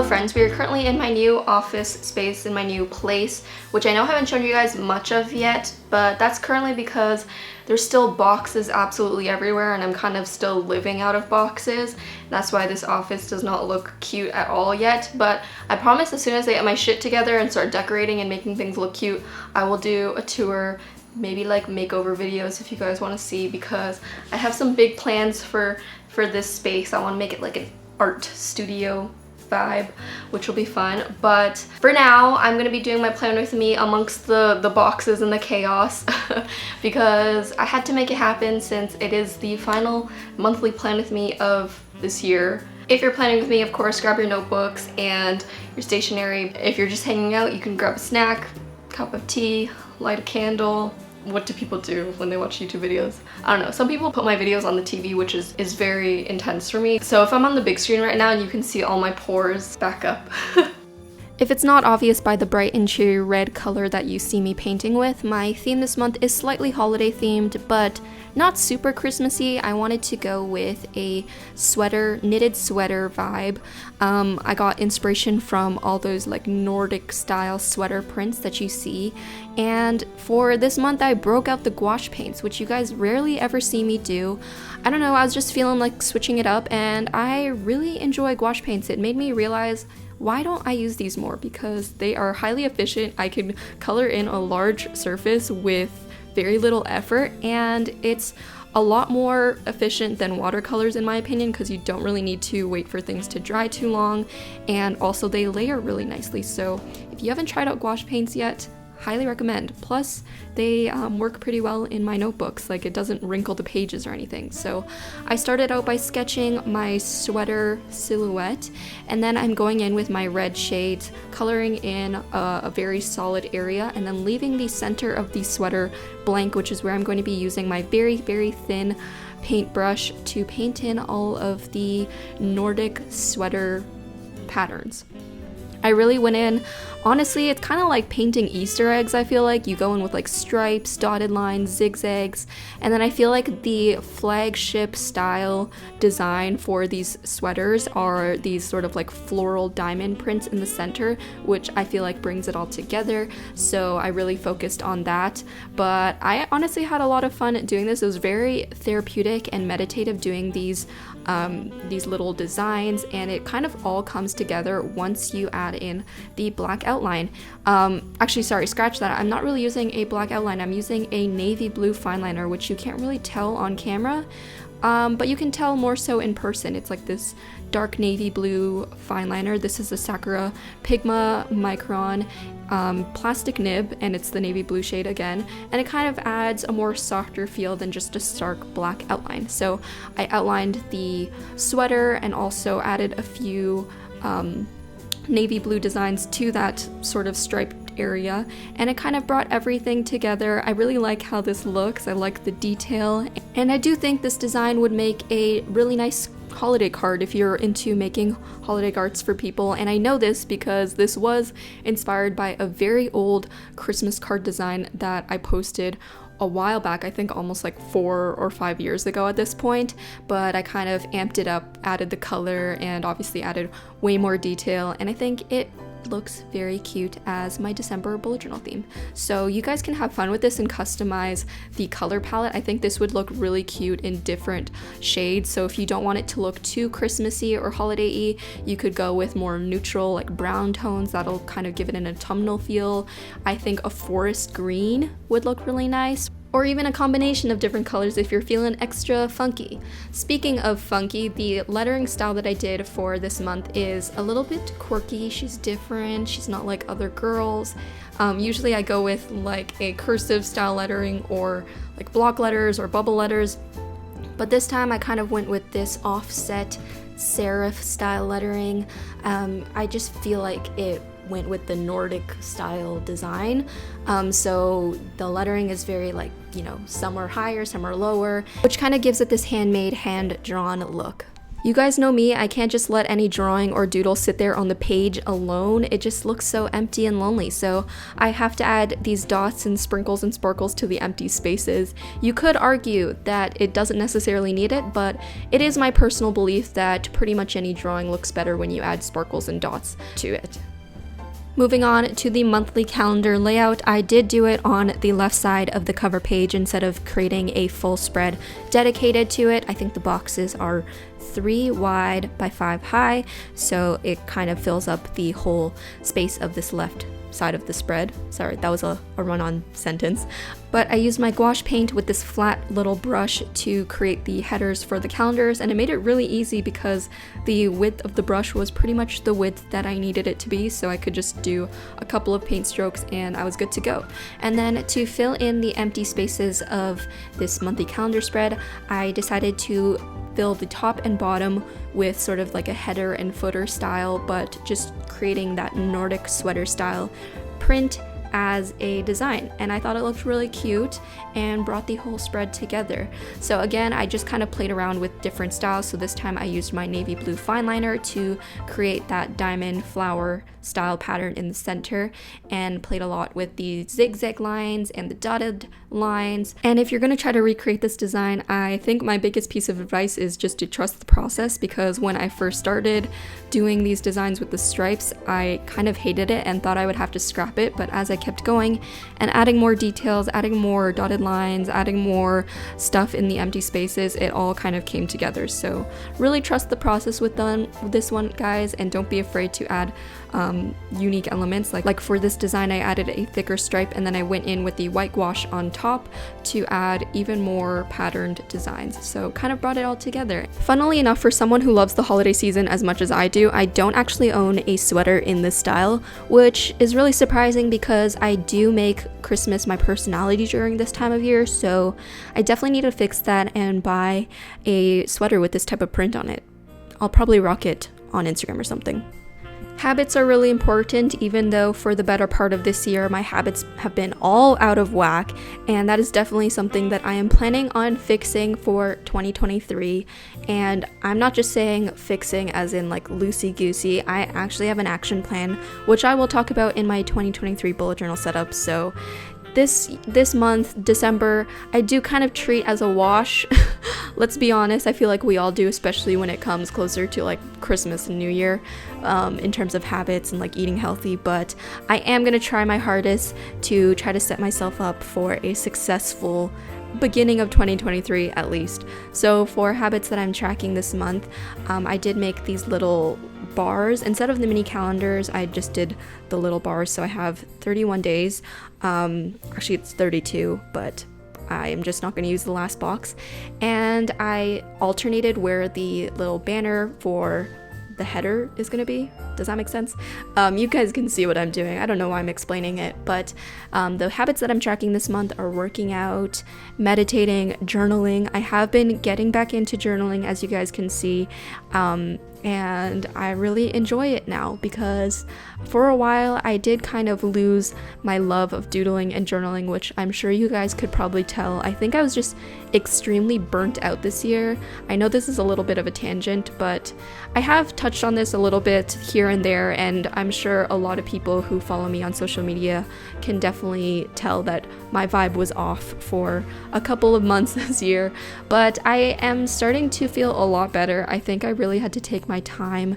friends, we are currently in my new office space, in my new place, which I know I haven't shown you guys much of yet, but that's currently because there's still boxes absolutely everywhere and I'm kind of still living out of boxes. That's why this office does not look cute at all yet, but I promise as soon as I get my shit together and start decorating and making things look cute, I will do a tour, maybe like makeover videos if you guys want to see, because I have some big plans for this space. I want to make it like an art studio vibe, which will be fun. But for now, I'm gonna be doing my plan with me amongst the boxes and the chaos because I had to make it happen since it is the final monthly plan with me of this year. If you're planning with me, of course, grab your notebooks and your stationery. If you're just hanging out, you can grab a snack, cup of tea, light a candle. What do people do when they watch YouTube videos? I don't know. Some people put my videos on the TV, which is very intense for me. So if I'm on the big screen right now, you can see all my pores back up. If it's not obvious by the bright and cheery red color that you see me painting with, my theme this month is slightly holiday themed, but not super Christmassy. I wanted to go with a sweater, knitted sweater vibe. I got inspiration from all those like Nordic style sweater prints that you see. And for this month, I broke out the gouache paints, which you guys rarely ever see me do. I don't know, I was just feeling like switching it up, and I really enjoy gouache paints. It made me realize, why don't I use these more? Because they are highly efficient. I can color in a large surface with very little effort, and it's a lot more efficient than watercolors in my opinion, because you don't really need to wait for things to dry too long, and also they layer really nicely. So if you haven't tried out gouache paints yet, highly recommend. Plus they work pretty well in my notebooks, like it doesn't wrinkle the pages or anything. So I started out by sketching my sweater silhouette, and then I'm going in with my red shades, coloring in a very solid area, and then leaving the center of the sweater blank, which is where I'm going to be using my very thin paintbrush to paint in all of the Nordic sweater patterns. I really went in, honestly, it's kind of like painting Easter eggs. I feel like you go in with like stripes, dotted lines, zigzags, and then I feel like the flagship style design for these sweaters are these sort of like floral diamond prints in the center, which I feel like brings it all together. So I really focused on that, but I honestly had a lot of fun doing this. It was very therapeutic and meditative doing these little designs, and it kind of all comes together once you add in the black outline. Actually, sorry, scratch that. I'm not really using a black outline. I'm using a navy blue fineliner, which you can't really tell on camera, but you can tell more so in person. It's like this dark navy blue fineliner. This is the Sakura Pigma Micron plastic nib, and it's the navy blue shade again, and it kind of adds a more softer feel than just a stark black outline. So I outlined the sweater and also added a few navy blue designs to that sort of striped area, and it kind of brought everything together. I really like how this looks. I like the detail, and I do think this design would make a really nice holiday card if you're into making holiday cards for people. And I know this because this was inspired by a very old Christmas card design that I posted a while back, I think almost like 4 or 5 years ago at this point, but I kind of amped it up, added the color, and obviously added way more detail, and I think it looks very cute as my December bullet journal theme. So you guys can have fun with this and customize the color palette. I think this would look really cute in different shades, so if you don't want it to look too Christmassy or holiday-y, you could go with more neutral like brown tones that'll kind of give it an autumnal feel. I think a forest green would look really nice, or even a combination of different colors if you're feeling extra funky. Speaking of funky, the lettering style that I did for this month is a little bit quirky. She's different, she's not like other girls. Usually I go with like a cursive style lettering or like block letters or bubble letters, but this time I kind of went with this offset serif style lettering. I just feel like it went with the Nordic style design. So the lettering is very like, you know, some are higher, some are lower, which kind of gives it this handmade, hand-drawn look. You guys know me, I can't just let any drawing or doodle sit there on the page alone. It just looks so empty and lonely, so I have to add these dots and sprinkles and sparkles to the empty spaces. You could argue that it doesn't necessarily need it, but it is my personal belief that pretty much any drawing looks better when you add sparkles and dots to it. Moving on to the monthly calendar layout, I did do it on the left side of the cover page instead of creating a full spread dedicated to it. I think the boxes are 3 wide by 5 high, so it kind of fills up the whole space of this left side of the spread. Sorry, that was a run-on sentence. But I used my gouache paint with this flat little brush to create the headers for the calendars, and it made it really easy because the width of the brush was pretty much the width that I needed it to be, so I could just do a couple of paint strokes and I was good to go. And then to fill in the empty spaces of this monthly calendar spread, I decided to fill the top and bottom with sort of like a header and footer style, but just creating that Nordic sweater style print as a design, and I thought it looked really cute and brought the whole spread together. So again, I just kind of played around with different styles. So this time I used my navy blue fine liner to create that diamond flower style pattern in the center, and played a lot with the zigzag lines and the dotted lines. And if you're going to try to recreate this design, I think my biggest piece of advice is just to trust the process, because when I first started doing these designs with the stripes, I kind of hated it and thought I would have to scrap it, but as I kept going and adding more details, adding more dotted lines, adding more stuff in the empty spaces, it all kind of came together. So really trust the process with this one, guys, and don't be afraid to add unique elements. Like for this design, I added a thicker stripe, and then I went in with the white gouache on top to add even more patterned designs. So kind of brought it all together. Funnily enough, for someone who loves the holiday season as much as I do, I don't actually own a sweater in this style, which is really surprising because I do make Christmas my personality during this time of year. So I definitely need to fix that and buy a sweater with this type of print on it. I'll probably rock it on Instagram or something. Habits are really important, even though for the better part of this year, my habits have been all out of whack, and that is definitely something that I am planning on fixing for 2023. And I'm not just saying fixing as in like loosey-goosey, I actually have an action plan, which I will talk about in my 2023 bullet journal setup. So this month, December, I do kind of treat as a wash. Let's be honest, I feel like we all do, especially when it comes closer to like Christmas and New Year, in terms of habits and like eating healthy. But I am gonna try my hardest to try to set myself up for a successful beginning of 2023 at least. So for habits that I'm tracking this month, I did make these little bars. Instead of the mini calendars, I just did the little bars. So I have 31 days. Actually it's 32, but I am just not going to use the last box. And I alternated where the little banner for the header is going to be. Does that make sense? You guys can see what I'm doing. I don't know why I'm explaining it, but the habits that I'm tracking this month are working out, meditating, journaling. I have been getting back into journaling, as you guys can see, and I really enjoy it now, because for a while I did kind of lose my love of doodling and journaling, which I'm sure you guys could probably tell. I think I was just extremely burnt out this year. I know this is a little bit of a tangent, but I have touched on this a little bit here and there, and I'm sure a lot of people who follow me on social media can definitely tell that my vibe was off for a couple of months this year. But I am starting to feel a lot better. I think I really had to take my time,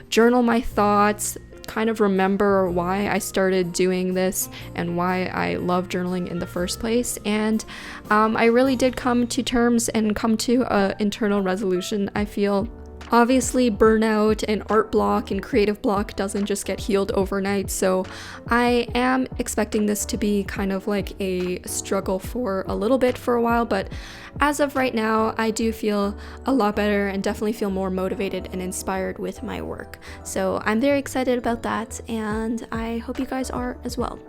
journal my thoughts, kind of remember why I started doing this and why I love journaling in the first place. And I really did come to terms and come to an internal resolution, I feel. Obviously, burnout and art block and creative block doesn't just get healed overnight, so I am expecting this to be kind of like a struggle for a little bit for a while, but as of right now, I do feel a lot better and definitely feel more motivated and inspired with my work. So I'm very excited about that, and I hope you guys are as well.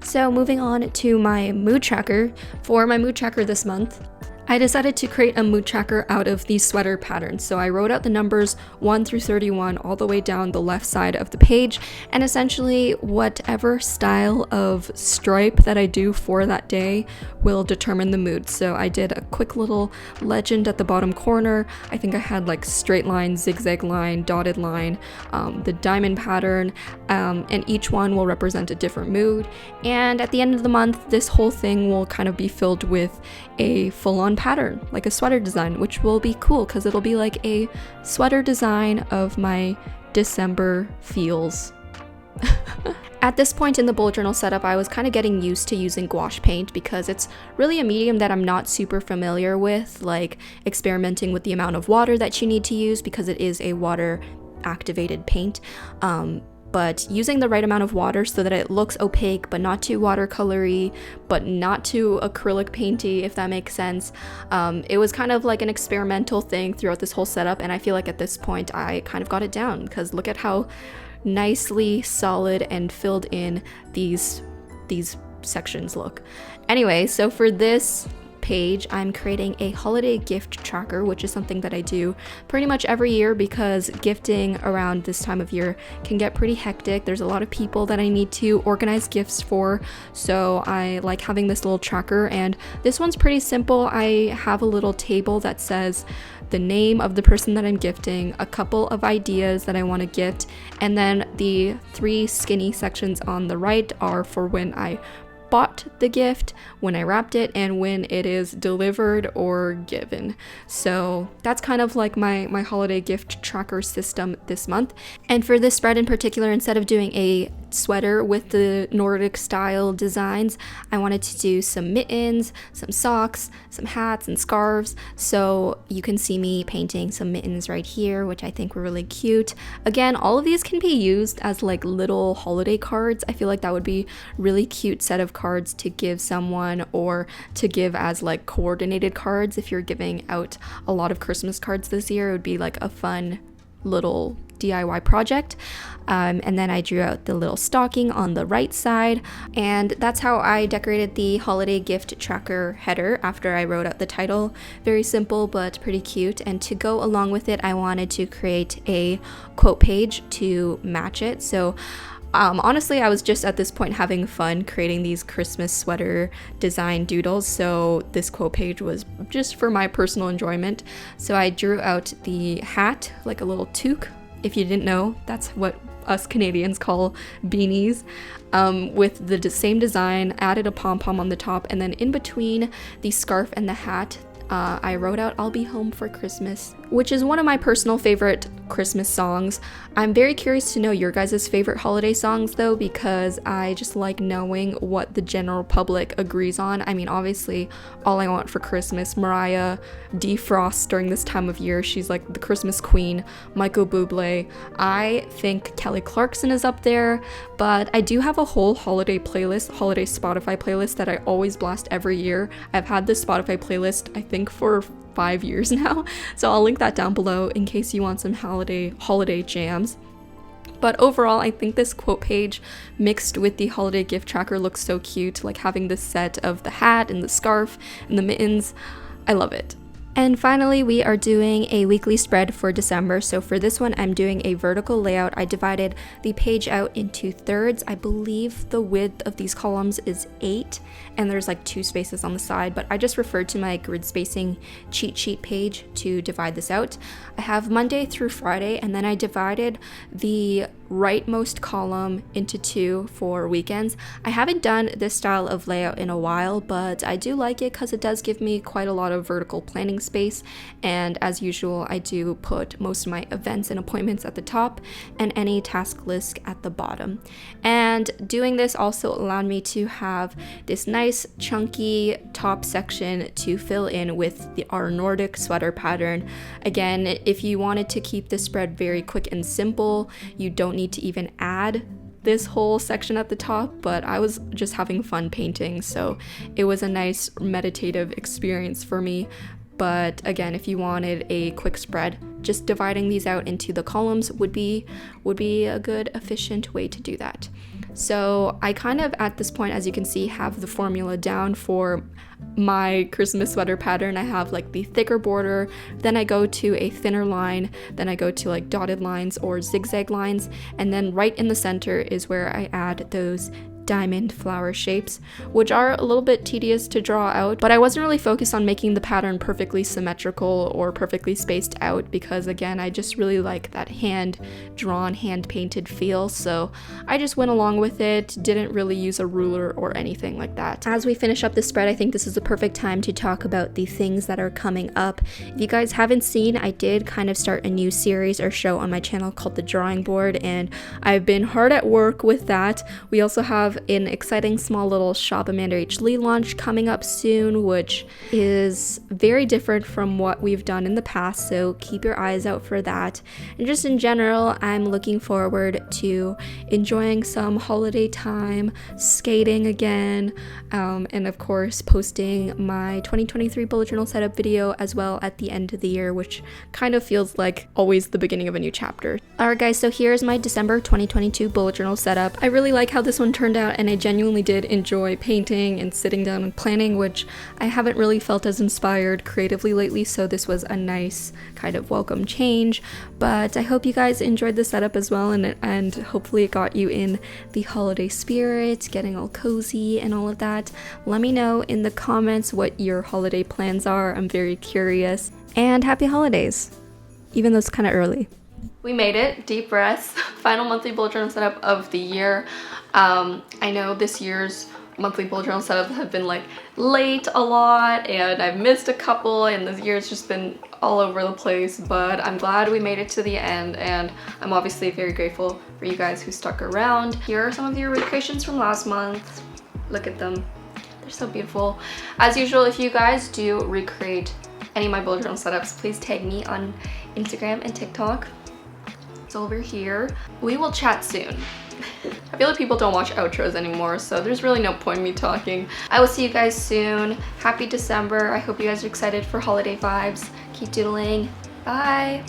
So moving on to my mood tracker. For my mood tracker this month, I decided to create a mood tracker out of these sweater patterns. So I wrote out the numbers 1 through 31 all the way down the left side of the page, and essentially whatever style of stripe that I do for that day will determine the mood. So I did quick little legend at the bottom corner. I think I had like straight line, zigzag line, dotted line, the diamond pattern, and each one will represent a different mood. And at the end of the month, this whole thing will kind of be filled with a full-on pattern, like a sweater design, which will be cool because it'll be like a sweater design of my December feels. At this point in the bullet journal setup, I was kind of getting used to using gouache paint because it's really a medium that I'm not super familiar with, like experimenting with the amount of water that you need to use because it is a water activated paint. But using the right amount of water so that it looks opaque but not too watercolory, but not too acrylic painty, if that makes sense. It was kind of like an experimental thing throughout this whole setup, and I feel like at this point I kind of got it down because look at how nicely solid and filled in these sections look. Anyway, so for this page, I'm creating a holiday gift tracker, which is something that I do pretty much every year because gifting around this time of year can get pretty hectic. There's a lot of people that I need to organize gifts for, so I like having this little tracker, and this one's pretty simple. I have a little table that says the name of the person that I'm gifting, a couple of ideas that I want to gift, and then the 3 skinny sections on the right are for when I bought the gift, when I wrapped it, and when it is delivered or given. So that's kind of like my holiday gift tracker system this month. And for this spread in particular, instead of doing a sweater with the Nordic style designs, I wanted to do some mittens, some socks, some hats and scarves. So you can see me painting some mittens right here, which I think were really cute. Again, all of these can be used as like little holiday cards. I feel like that would be really cute set of cards to give someone, or to give as like coordinated cards. If you're giving out a lot of Christmas cards this year, it would be like a fun little DIY project. And then I drew out the little stocking on the right side, and that's how I decorated the holiday gift tracker header after I wrote out the title. Very simple but pretty cute, and to go along with it, I wanted to create a quote page to match it. So honestly, I was just at this point having fun creating these Christmas sweater design doodles, so this quote page was just for my personal enjoyment. So I drew out the hat, like a little toque. If you didn't know, that's what us Canadians call beanies, with the same design, added a pom-pom on the top, and then in between the scarf and the hat, I wrote out "I'll be home for Christmas," which is one of my personal favorite Christmas songs. I'm very curious to know your guys' favorite holiday songs though, because I just like knowing what the general public agrees on. I mean, obviously, All I Want for Christmas, Mariah, Defrost during this time of year, she's like the Christmas queen, Michael Bublé. I think Kelly Clarkson is up there, but I do have a whole holiday Spotify playlist that I always blast every year. I've had this Spotify playlist, I think, for 5 years now, so I'll link that down below in case you want some holiday jams. But overall, I think this quote page mixed with the holiday gift tracker looks so cute, like having this set of the hat and the scarf and the mittens. I love it. And finally, we are doing a weekly spread for December. So for this one, I'm doing a vertical layout. I divided the page out into thirds. I believe the width of these columns is 8, and there's like 2 spaces on the side, but I just referred to my grid spacing cheat sheet page to divide this out. I have Monday through Friday, and then I divided the rightmost column into 2 for weekends. I haven't done this style of layout in a while, but I do like it because it does give me quite a lot of vertical planning space, and as usual, I do put most of my events and appointments at the top and any task list at the bottom. And doing this also allowed me to have this nice chunky top section to fill in with our Nordic sweater pattern. Again, if you wanted to keep this spread very quick and simple, you don't need to even add this whole section at the top, but I was just having fun painting, so it was a nice meditative experience for me. But again, if you wanted a quick spread, just dividing these out into the columns would be a good, efficient way to do that. So I kind of, at this point, as you can see, have the formula down for my Christmas sweater pattern. I have like the thicker border, then I go to a thinner line, then I go to like dotted lines or zigzag lines, and then right in the center is where I add those diamond flower shapes, which are a little bit tedious to draw out, but I wasn't really focused on making the pattern perfectly symmetrical or perfectly spaced out because, again, I just really like that hand-drawn, hand-painted feel, so I just went along with it, didn't really use a ruler or anything like that. As we finish up this spread, I think this is the perfect time to talk about the things that are coming up. If you guys haven't seen, I did kind of start a new series or show on my channel called The Drawing Board, and I've been hard at work with that. We also have an exciting small little ShopAmandaRachLee launch coming up soon, which is very different from what we've done in the past, so keep your eyes out for that. And just in general, I'm looking forward to enjoying some holiday time, skating again, and of course posting my 2023 bullet journal setup video as well at the end of the year, which kind of feels like always the beginning of a new chapter. Alright guys, so here's my December 2022 bullet journal setup. I really like how this one turned out, and I genuinely did enjoy painting and sitting down and planning, which I haven't really felt as inspired creatively lately, so this was a nice kind of welcome change. But I hope you guys enjoyed the setup as well, and hopefully it got you in the holiday spirit, getting all cozy and all of that. Let me know in the comments what your holiday plans are. I'm very curious. And happy holidays, even though it's kind of early. We made it. Deep breaths. Final monthly bullet journal setup of the year. I know this year's monthly bullet journal setups have been like late a lot, and I've missed a couple, and this year's just been all over the place, but I'm glad we made it to the end, and I'm obviously very grateful for you guys who stuck around. Here are some of your recreations from last month. Look at them. They're so beautiful. As usual, if you guys do recreate any of my bullet journal setups, please tag me on Instagram and TikTok. It's over here. We will chat soon. I feel like people don't watch outros anymore, so there's really no point in me talking. I will see you guys soon. Happy December. I hope you guys are excited for holiday vibes. Keep doodling. Bye.